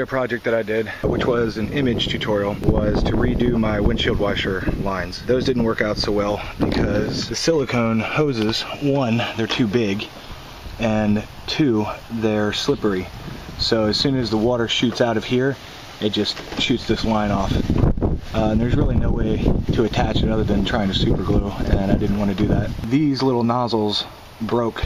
earlier project that I did, which was an image tutorial, was to redo my windshield washer lines. Those didn't work out so well because the silicone hoses, one, they're too big, and two, they're slippery. So as soon as the water shoots out of here, it just shoots this line off. And there's really no way to attach it other than trying to super glue, and I didn't want to do that. These little nozzles broke,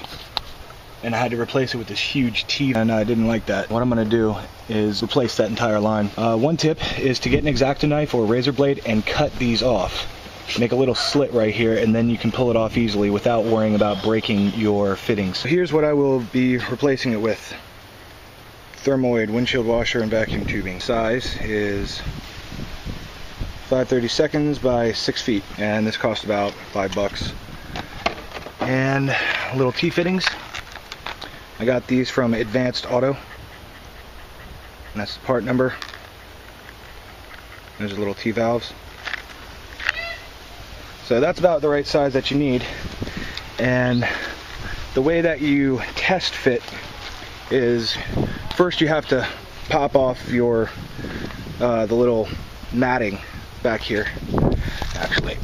and I had to replace it with this huge teeth, and I didn't like that. What I'm going to do is replace that entire line. One tip is to get an X-Acto knife or a razor blade and cut these off. Make a little slit right here, and then you can pull it off easily without worrying about breaking your fittings. So here's what I will be replacing it with. Thermoid windshield washer and vacuum tubing. Size is 5/32 by 6 feet, and this cost about $5. And little T-fittings. I got these from Advanced Auto, and that's the part number. There's the little T-valves. So that's about the right size that you need. And the way that you test fit is, first you have to pop off your the little matting back here. Actually,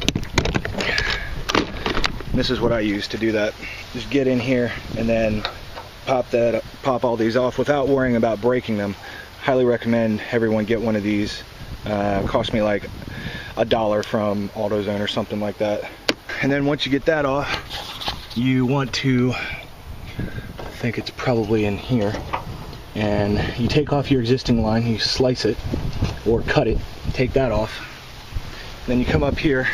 this is what I use to do that. Just get in here and then pop all these off without worrying about breaking them. Highly recommend everyone get one of these. Cost me like $1 from AutoZone or something like that. And then once you get that off, you want to, I think it's probably in here, and you take off your existing line, you slice it or cut it, take that off. Then you come up here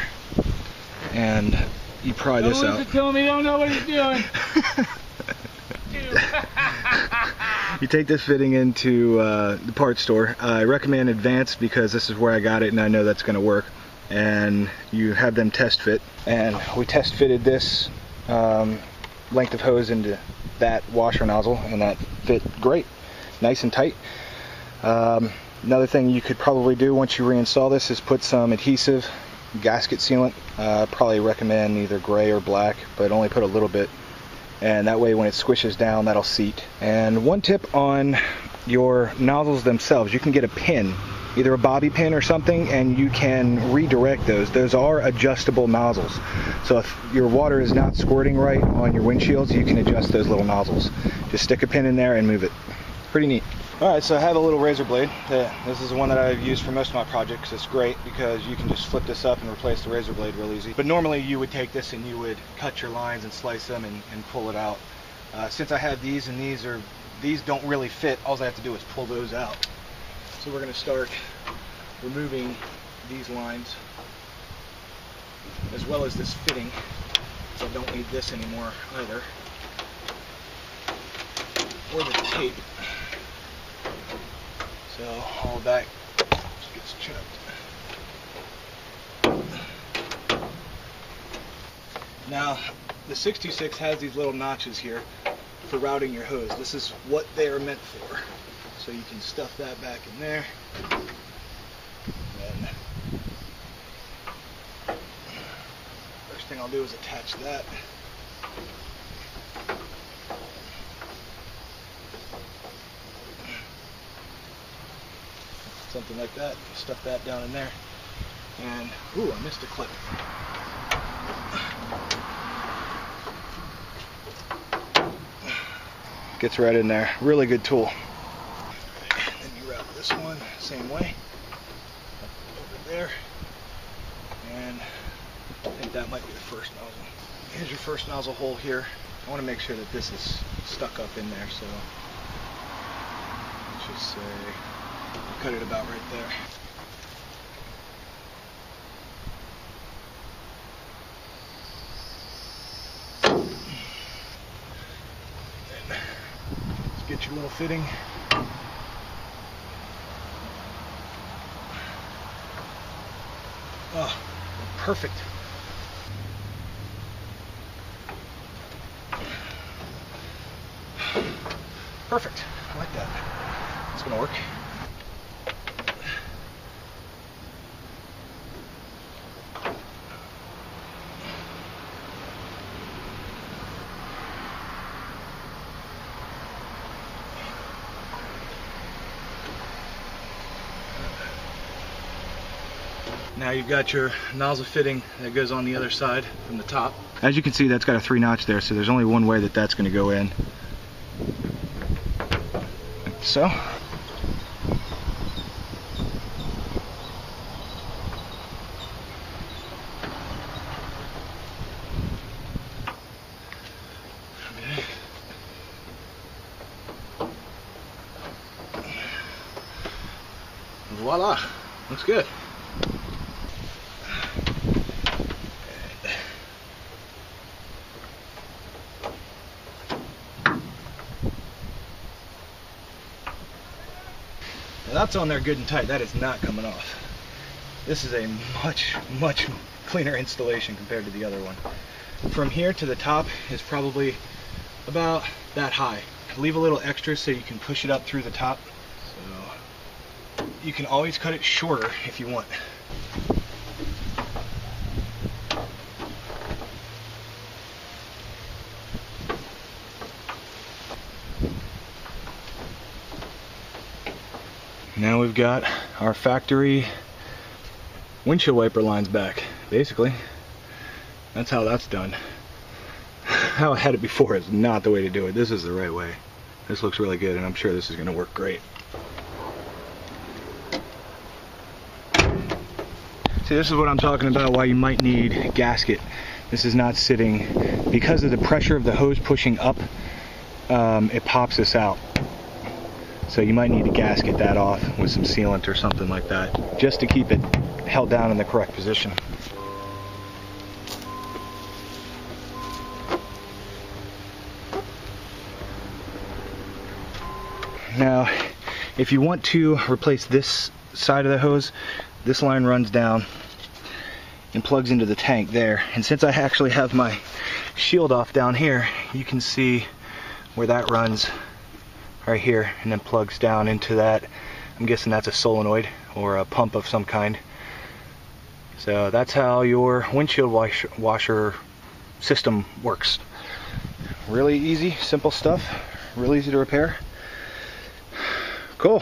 and you pry this out. Tell me, don't know what he's doing. You take this fitting into the parts store. I recommend Advanced because this is where I got it and I know that's going to work. And you have them test fit. And we test fitted this length of hose into that washer nozzle, and that fit great. Nice and tight. Another thing you could probably do once you reinstall this is put some adhesive, gasket sealant. Probably recommend either gray or black, but only put a little bit. And that way when it squishes down, that'll seat. And one tip on your nozzles themselves, you can get a pin, either a bobby pin or something, and you can redirect those. Those are adjustable nozzles. So if your water is not squirting right on your windshields, you can adjust those little nozzles. Just stick a pin in there and move it. Pretty neat. Alright, so I have a little razor blade. This is the one that I've used for most of my projects. It's great because you can just flip this up and replace the razor blade real easy. But normally you would take this and you would cut your lines and slice them and pull it out. Since I have these and these don't really fit, all I have to do is pull those out. So we're going to start removing these lines as well as this fitting. So I don't need this anymore either. Or the tape. So all of that just gets chipped. Now the 626 has these little notches here for routing your hose. This is what they are meant for. So you can stuff that back in there. And first thing I'll do is attach that. Something like that. Stuff that down in there. And, ooh, I missed a clip. Gets right in there. Really good tool. And then you wrap this one same way. Over there. And I think that might be the first nozzle. Here's your first nozzle hole here. I want to make sure that this is stuck up in there, so let's just say cut it about right there. Let's get your little fitting. Oh, perfect. Perfect. I like that. It's gonna work. Now you've got your nozzle fitting that goes on the other side from the top. As you can see, that's got a 3-notch there, so there's only one way that that's going to go in. Like so. Voila, looks good. Now that's on there good and tight. That is not coming off. This is a much cleaner installation compared to the other one. From here to the top is probably about that high. Leave a little extra so you can push it up through the top. So you can always cut it shorter if you want. Now we've got our factory windshield wiper lines back. Basically, that's how that's done. How I had it before is not the way to do it. This is the right way. This looks really good, and I'm sure this is going to work great. See, this is what I'm talking about, why you might need a gasket. This is not sitting, because of the pressure of the hose pushing up, it pops this out. So you might need to gasket that off with some sealant or something like that, just to keep it held down in the correct position. Now, if you want to replace this side of the hose, this line runs down and plugs into the tank there. And since I actually have my shield off down here, you can see where that runs right here and then plugs down into that. I'm guessing that's a solenoid or a pump of some kind. So that's how your windshield washer system works. Really easy, simple stuff, real easy to repair. Cool.